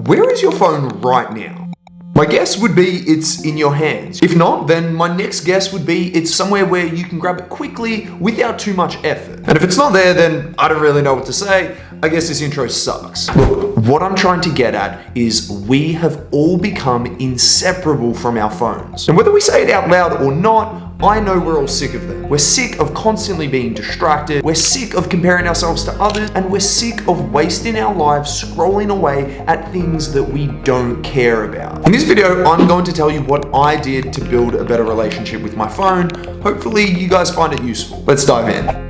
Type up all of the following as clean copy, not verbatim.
where is your phone right now? My guess would be it's in your hands. If not, then my next guess would be it's somewhere where you can grab it quickly without too much effort. And if it's not there, then I don't really know what to say. I guess this intro sucks. Look, what I'm trying to get at is we have all become inseparable from our phones. And whether we say it out loud or not, I know we're all sick of them. We're sick of constantly being distracted. We're sick of comparing ourselves to others. And we're sick of wasting our lives scrolling away at things that we don't care about. In this video, I'm going to tell you what I did to build a better relationship with my phone. Hopefully you guys find it useful. Let's dive in.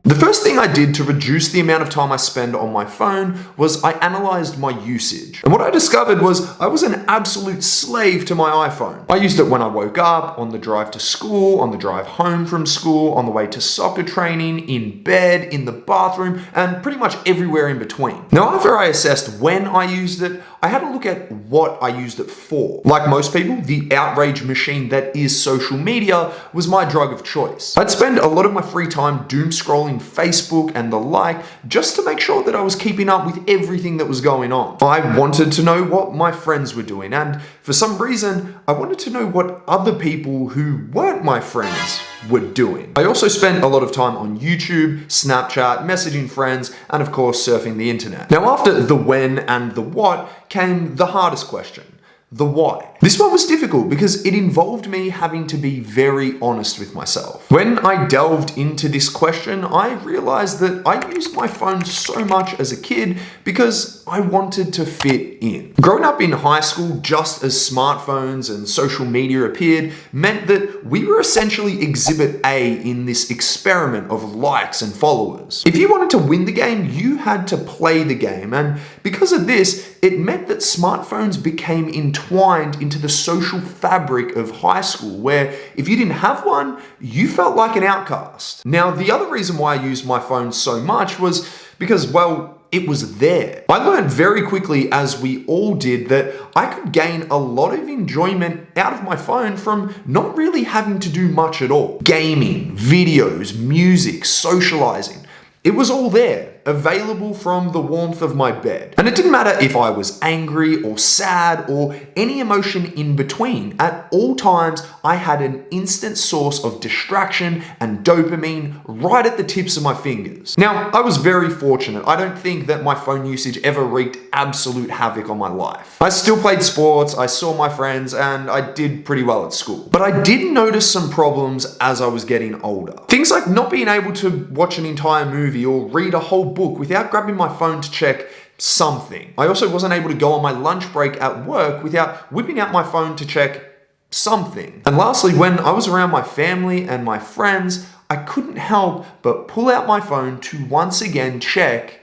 The first thing I did to reduce the amount of time I spend on my phone was I analyzed my usage. And what I discovered was I was an absolute slave to my iPhone. I used it when I woke up, on the drive to school, on the drive home from school, on the way to soccer training, in bed, in the bathroom, and pretty much everywhere in between. Now, after I assessed when I used it, I had a look at what I used it for. Like most people, the outrage machine that is social media was my drug of choice. I'd spend a lot of my free time doom scrolling Facebook and the like, just to make sure that I was keeping up with everything that was going on. I wanted to know what my friends were doing, and for some reason, I wanted to know what other people who weren't my friends were doing. I also spent a lot of time on YouTube, Snapchat, messaging friends, and of course, surfing the internet. Now, after the when and the what came the hardest question. The why. This one was difficult because it involved me having to be very honest with myself. When I delved into this question, I realized that I used my phone so much as a kid because I wanted to fit in. Growing up in high school, just as smartphones and social media appeared, meant that we were essentially exhibit A in this experiment of likes and followers. If you wanted to win the game, you had to play the game, and because of this, it meant that smartphones became entwined into the social fabric of high school, where if you didn't have one, you felt like an outcast. Now, the other reason why I used my phone so much was because, well, it was there. I learned very quickly, as we all did, that I could gain a lot of enjoyment out of my phone from not really having to do much at all. Gaming, videos, music, socializing. It was all there, available from the warmth of my bed. And it didn't matter if I was angry or sad or any emotion in between. At all times, I had an instant source of distraction and dopamine right at the tips of my fingers. Now, I was very fortunate. I don't think that my phone usage ever wreaked absolute havoc on my life. I still played sports, I saw my friends, and I did pretty well at school. But I did notice some problems as I was getting older. Things like not being able to watch an entire movie or read a whole book without grabbing my phone to check something. I also wasn't able to go on my lunch break at work without whipping out my phone to check something. And lastly, when I was around my family and my friends, I couldn't help but pull out my phone to once again check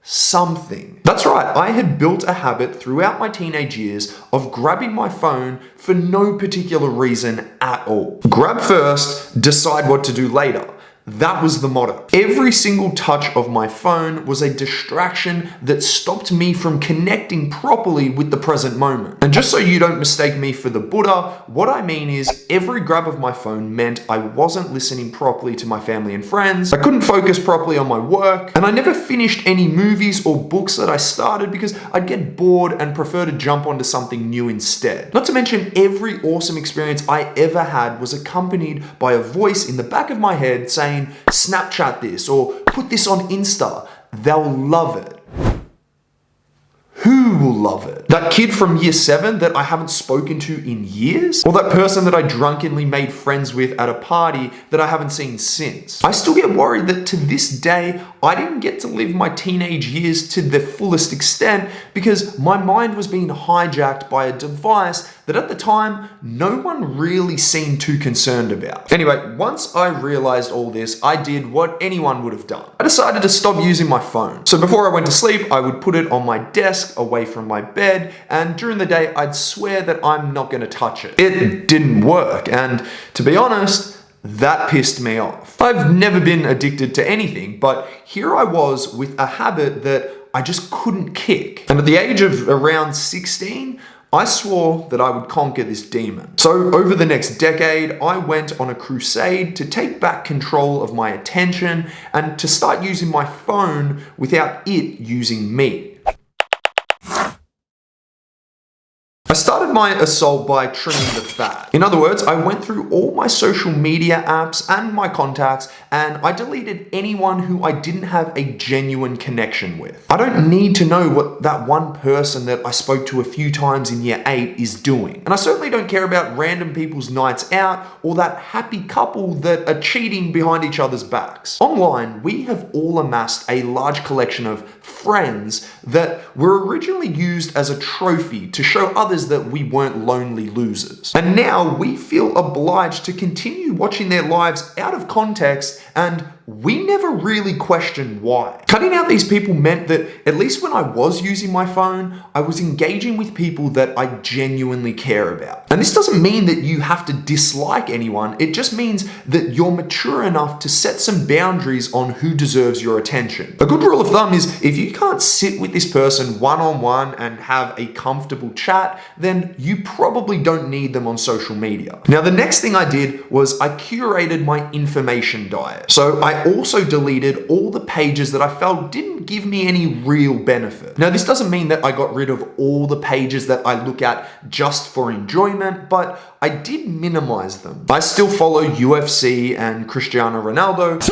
something. That's right, I had built a habit throughout my teenage years of grabbing my phone for no particular reason at all. Grab first, decide what to do later. That was the motto. Every single touch of my phone was a distraction that stopped me from connecting properly with the present moment. And just so you don't mistake me for the Buddha, what I mean is every grab of my phone meant I wasn't listening properly to my family and friends, I couldn't focus properly on my work, and I never finished any movies or books that I started because I'd get bored and prefer to jump onto something new instead. Not to mention, every awesome experience I ever had was accompanied by a voice in the back of my head saying, Snapchat this or put this on Insta. They'll love it. Who will love it? That kid from year 7 that I haven't spoken to in years? Or that person that I drunkenly made friends with at a party that I haven't seen since? I still get worried that to this day, I didn't get to live my teenage years to the fullest extent because my mind was being hijacked by a device that at the time, no one really seemed too concerned about. Anyway, once I realized all this, I did what anyone would have done. I decided to stop using my phone. So before I went to sleep, I would put it on my desk away from my bed, and during the day, I'd swear that I'm not gonna touch it. It didn't work, and to be honest, that pissed me off. I've never been addicted to anything, but here I was with a habit that I just couldn't kick. And at the age of around 16, I swore that I would conquer this demon. So over the next decade, I went on a crusade to take back control of my attention and to start using my phone without it using me. I started my assault by trimming the fat. In other words, I went through all my social media apps and my contacts, and I deleted anyone who I didn't have a genuine connection with. I don't need to know what that one person that I spoke to a few times in year 8 is doing. And I certainly don't care about random people's nights out or that happy couple that are cheating behind each other's backs. Online, we have all amassed a large collection of friends that were originally used as a trophy to show others that we weren't lonely losers. And now we feel obliged to continue watching their lives out of context, and we never really questioned why. Cutting out these people meant that, at least when I was using my phone, I was engaging with people that I genuinely care about. And this doesn't mean that you have to dislike anyone, it just means that you're mature enough to set some boundaries on who deserves your attention. A good rule of thumb is if you can't sit with this person one-on-one and have a comfortable chat, then you probably don't need them on social media. Now, the next thing I did was I curated my information diet. So I also deleted all the pages that I felt didn't give me any real benefit. Now, this doesn't mean that I got rid of all the pages that I look at just for enjoyment, but I did minimize them. I still follow UFC and Cristiano Ronaldo,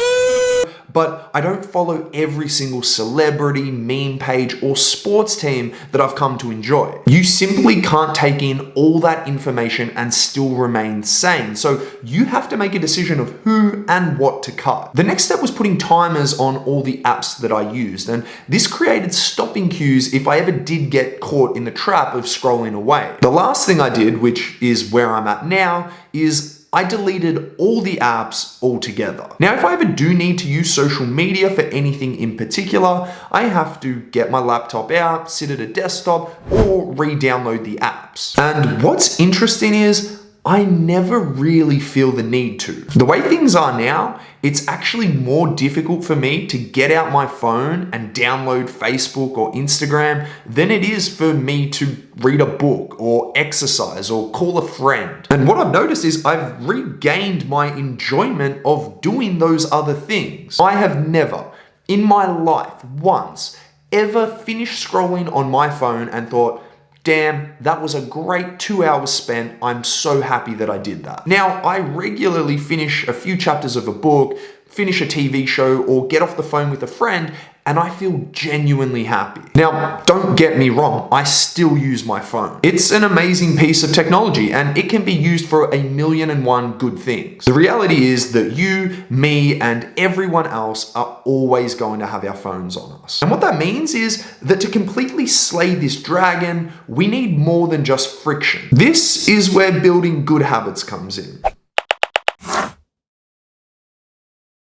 but I don't follow every single celebrity, meme page, or sports team that I've come to enjoy. You simply can't take in all that information and still remain sane. So you have to make a decision of who and what to cut. The next step was putting timers on all the apps that I used, and this created stopping cues if I ever did get caught in the trap of scrolling away. The last thing I did, which is where I'm at now, is I deleted all the apps altogether. Now, if I ever do need to use social media for anything in particular, I have to get my laptop out, sit at a desktop, or re-download the apps. And what's interesting is I never really feel the need to. The way things are now, it's actually more difficult for me to get out my phone and download Facebook or Instagram than it is for me to read a book or exercise or call a friend. And what I've noticed is I've regained my enjoyment of doing those other things. I have never, in my life, once, ever finished scrolling on my phone and thought, damn, that was a great 2 hours spent. I'm so happy that I did that. Now, I regularly finish a few chapters of a book, finish a TV show, or get off the phone with a friend, and I feel genuinely happy. Now, don't get me wrong, I still use my phone. It's an amazing piece of technology, and it can be used for 1,000,001 good things. The reality is that you, me, and everyone else are always going to have our phones on us. And what that means is that to completely slay this dragon, we need more than just friction. This is where building good habits comes in.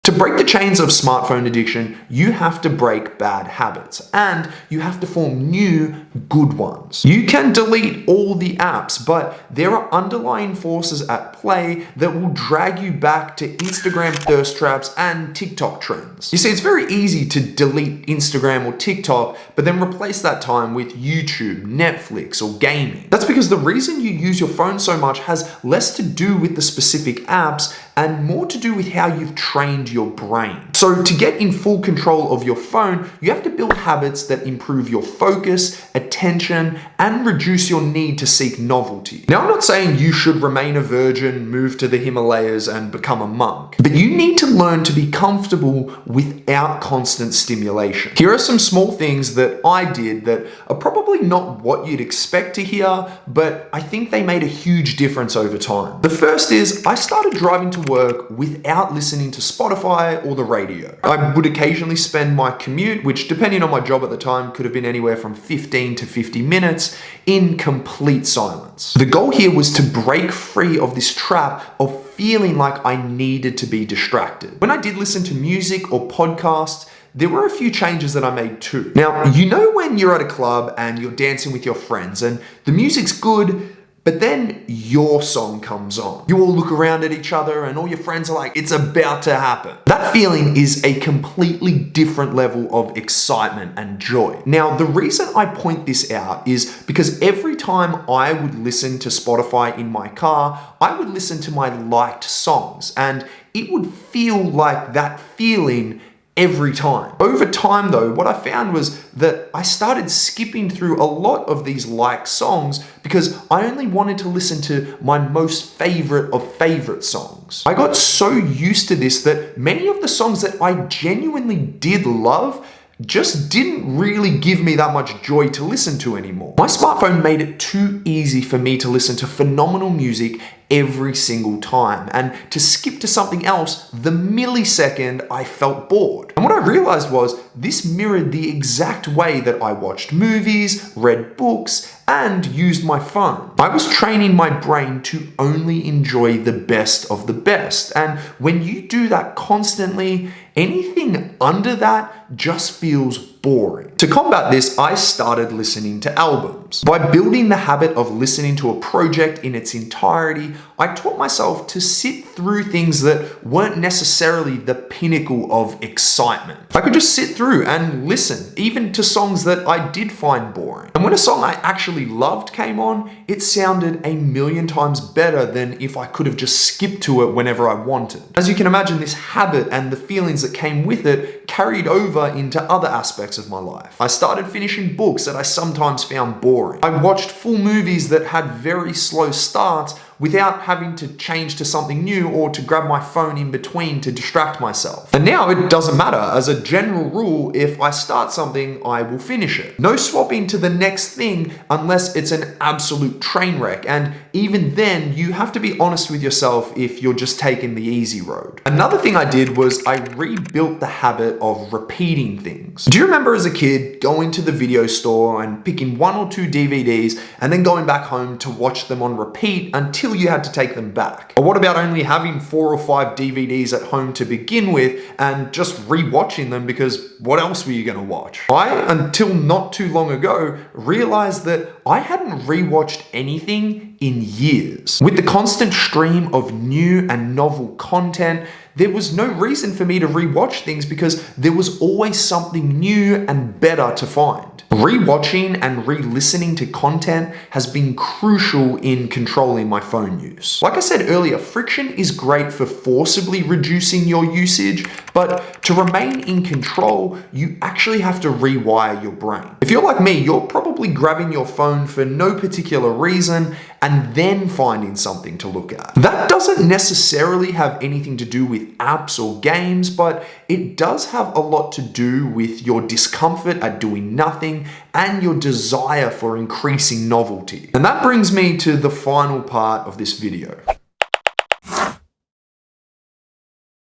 To break the chains of smartphone addiction, you have to break bad habits, and you have to form new, good ones. You can delete all the apps, but there are underlying forces at play that will drag you back to Instagram thirst traps and TikTok trends. You see, it's very easy to delete Instagram or TikTok, but then replace that time with YouTube, Netflix, or gaming. That's because the reason you use your phone so much has less to do with the specific apps and more to do with how you've trained your brain. So to get in full control of your phone, you have to build habits that improve your focus, attention, and reduce your need to seek novelty. Now, I'm not saying you should remain a virgin, move to the Himalayas, and become a monk, but you need to learn to be comfortable without constant stimulation. Here are some small things that I did that are probably not what you'd expect to hear, but I think they made a huge difference over time. The first is I started driving to work without listening to Spotify or the radio. I would occasionally spend my commute, which depending on my job at the time could have been anywhere from 15 to 50 minutes, in complete silence. The goal here was to break free of this trap of feeling like I needed to be distracted. When I did listen to music or podcasts, there were a few changes that I made too. Now, you know when you're at a club and you're dancing with your friends and the music's good, But then your song comes on. You all look around at each other and all your friends are like, it's about to happen. That feeling is a completely different level of excitement and joy. Now, the reason I point this out is because every time I would listen to Spotify in my car, I would listen to my liked songs, and it would feel like that feeling every time. Over time though, what I found was that I started skipping through a lot of these liked songs because I only wanted to listen to my most favorite of favorite songs. I got so used to this that many of the songs that I genuinely did love just didn't really give me that much joy to listen to anymore. My smartphone made it too easy for me to listen to phenomenal music every single time, and to skip to something else the millisecond I felt bored. And what I realized was this mirrored the exact way that I watched movies, read books, and used my phone. I was training my brain to only enjoy the best of the best. And when you do that constantly, anything under that just feels boring. To combat this, I started listening to albums. By building the habit of listening to a project in its entirety, I taught myself to sit through things that weren't necessarily the pinnacle of excitement. I could just sit through and listen, even to songs that I did find boring. And when a song I actually loved came on, it sounded a million times better than if I could have just skipped to it whenever I wanted. As you can imagine, this habit and the feelings that came with it carried over into other aspects of my life. I started finishing books that I sometimes found boring. I watched full movies that had very slow starts without having to change to something new or to grab my phone in between to distract myself. And now it doesn't matter. As a general rule, if I start something, I will finish it. No swapping to the next thing unless it's an absolute train wreck. And even then, you have to be honest with yourself if you're just taking the easy road. Another thing I did was I rebuilt the habit of repeating things. Do you remember as a kid going to the video store and picking one or two DVDs and then going back home to watch them on repeat until you had to take them back? Or what about only having 4 or 5 DVDs at home to begin with and just rewatching them because what else were you going to watch? I, until not too long ago, realized that I hadn't rewatched anything in years. With the constant stream of new and novel content, there was no reason for me to rewatch things because there was always something new and better to find. Rewatching and re-listening to content has been crucial in controlling my phone use. Like I said earlier, friction is great for forcibly reducing your usage, but to remain in control, you actually have to rewire your brain. If you're like me, you're probably grabbing your phone for no particular reason and then finding something to look at. That doesn't necessarily have anything to do with apps or games, but it does have a lot to do with your discomfort at doing nothing and your desire for increasing novelty. And that brings me to the final part of this video.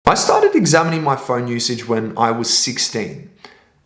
I started examining my phone usage when I was 16.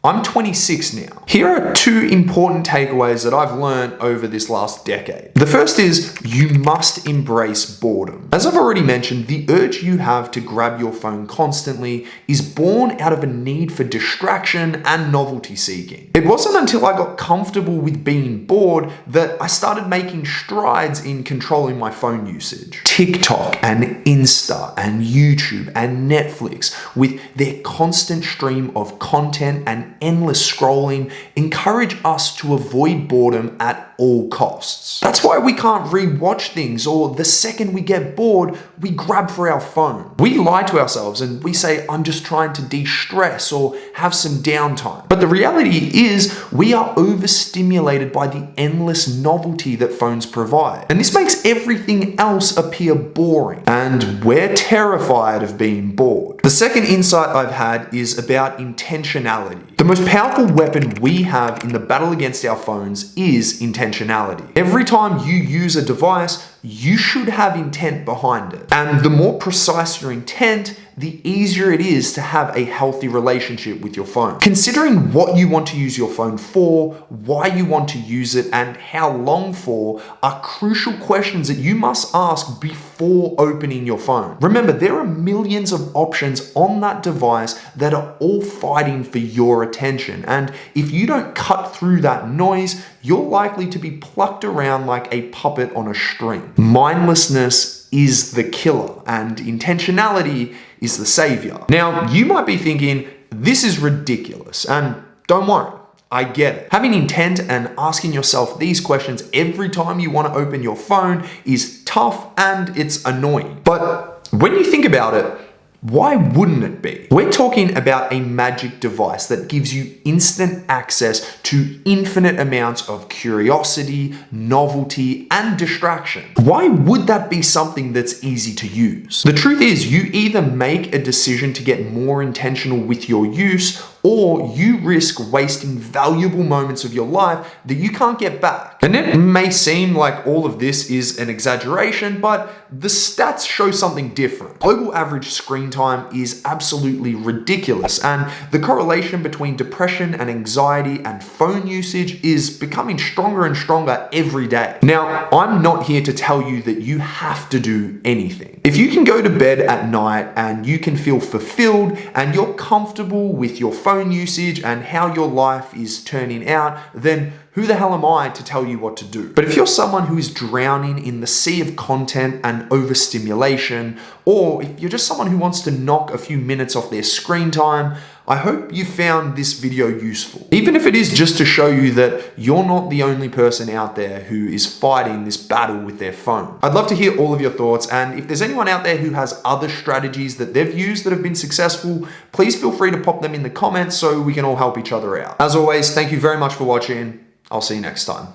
I'm 26 now. Here are 2 important takeaways that I've learned over this last decade. The first is you must embrace boredom. As I've already mentioned, the urge you have to grab your phone constantly is born out of a need for distraction and novelty seeking. It wasn't until I got comfortable with being bored that I started making strides in controlling my phone usage. TikTok and Insta and YouTube and Netflix, with their constant stream of content and endless scrolling, encourage us to avoid boredom at all costs. That's why we can't rewatch things, or the second we get bored, we grab for our phone. We lie to ourselves and we say, I'm just trying to de-stress or have some downtime. But the reality is we are overstimulated by the endless novelty that phones provide. And this makes everything else appear boring. And we're terrified of being bored. The second insight I've had is about intentionality. The most powerful weapon we have in the battle against our phones is intentionality. Every time you use a device, you should have intent behind it. And the more precise your intent, the easier it is to have a healthy relationship with your phone. Considering what you want to use your phone for, why you want to use it, and how long for are crucial questions that you must ask before opening your phone. Remember, there are millions of options on that device that are all fighting for your attention, and if you don't cut through that noise, you're likely to be plucked around like a puppet on a string. Mindlessness is the killer, and intentionality is the savior. Now, you might be thinking, this is ridiculous, and don't worry, I get it. Having intent and asking yourself these questions every time you want to open your phone is tough and it's annoying. But when you think about it, why wouldn't it be? We're talking about a magic device that gives you instant access to infinite amounts of curiosity, novelty, and distraction. Why would that be something that's easy to use? The truth is, you either make a decision to get more intentional with your use, or you risk wasting valuable moments of your life that you can't get back. And it may seem like all of this is an exaggeration, but the stats show something different. Global average screen time is absolutely ridiculous, and the correlation between depression and anxiety and phone usage is becoming stronger and stronger every day. Now, I'm not here to tell you that you have to do anything. If you can go to bed at night and you can feel fulfilled and you're comfortable with your phone usage and how your life is turning out, then who the hell am I to tell you what to do? But if you're someone who is drowning in the sea of content and overstimulation, or if you're just someone who wants to knock a few minutes off their screen time, I hope you found this video useful. Even if it is just to show you that you're not the only person out there who is fighting this battle with their phone. I'd love to hear all of your thoughts, and if there's anyone out there who has other strategies that they've used that have been successful, please feel free to pop them in the comments so we can all help each other out. As always, thank you very much for watching. I'll see you next time.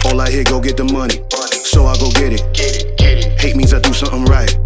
All I hear, go get the money, so I go get it. Hate means I do something right.